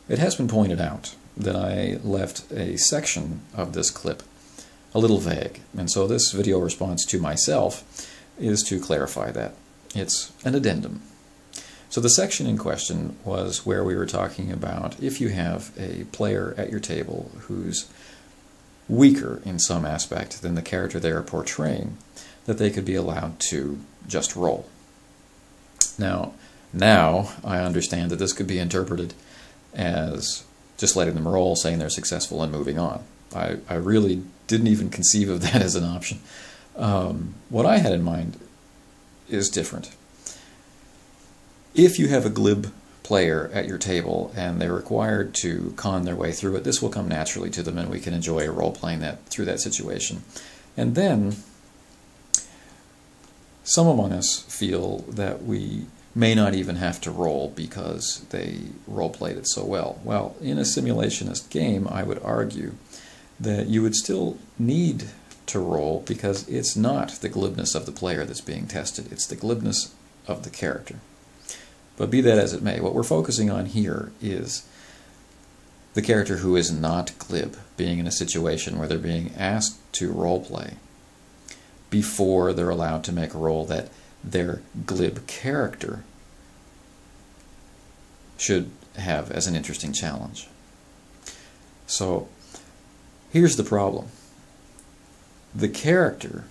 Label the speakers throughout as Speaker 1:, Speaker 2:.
Speaker 1: It has been pointed out that I left a section of this clip a little vague, and so this video response to myself is to clarify that. It's an addendum. So the section in question was where we were talking about if you have a player at your table who's weaker in some aspect than the character they are portraying, that they could be allowed to just roll. Now I understand that this could be interpreted as just letting them roll, saying they're successful, and moving on. I really didn't even conceive of that as an option. What I had in mind is different. If you have a glib player at your table and they're required to con their way through it, this will come naturally to them and we can enjoy role-playing that through that situation. And then some among us feel that we may not even have to roll because they role-played it so well. Well, in a simulationist game, I would argue that you would still need to roll because it's not the glibness of the player that's being tested, it's the glibness of the character. But be that as it may, what we're focusing on here is the character who is not glib being in a situation where they're being asked to role-play before they're allowed to make a roll that their glib character should have as an interesting challenge. So here's the problem. The character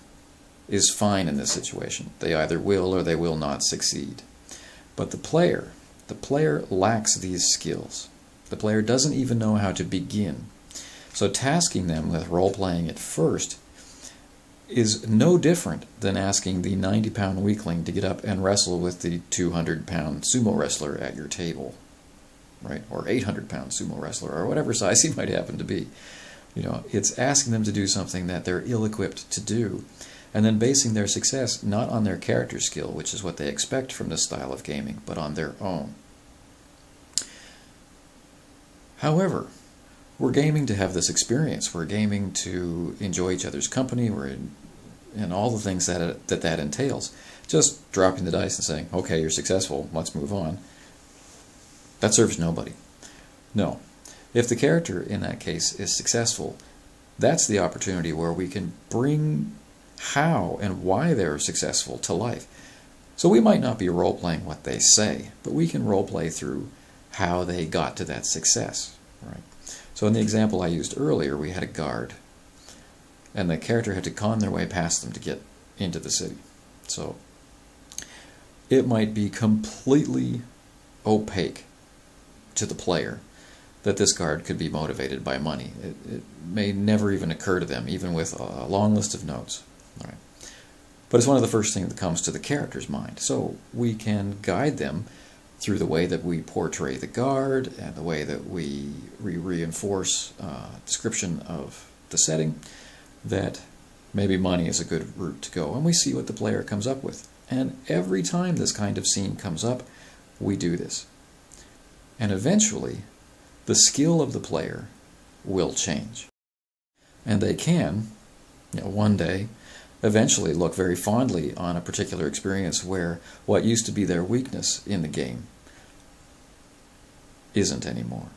Speaker 1: is fine in this situation. They either will or they will not succeed. But the player lacks these skills. The player doesn't even know how to begin. So tasking them with role-playing at first is no different than asking the 90-pound weakling to get up and wrestle with the 200-pound sumo wrestler at your table, right? Or 800-pound sumo wrestler, or whatever size he might happen to be. You know, it's asking them to do something that they're ill-equipped to do, and then basing their success not on their character skill, which is what they expect from this style of gaming, but on their own. However, we're gaming to have this experience. We're gaming to enjoy each other's company, and all the things that entails. Just dropping the dice and saying, okay, you're successful, let's move on, that serves nobody. No. If the character in that case is successful, that's the opportunity where we can bring how and why they're successful to life. So we might not be role-playing what they say, but we can role-play through how they got to that success. Right? So in the example I used earlier, we had a guard, and the character had to con their way past them to get into the city. So it might be completely opaque to the player that this guard could be motivated by money. It may never even occur to them, even with a long list of notes. All right. But it's one of the first things that comes to the character's mind. So we can guide them through the way that we portray the guard and the way that we reinforce description of the setting, that maybe money is a good route to go. And we see what the player comes up with. And every time this kind of scene comes up, we do this. And eventually, the skill of the player will change. And they can, one day, eventually look very fondly on a particular experience where what used to be their weakness in the game isn't anymore.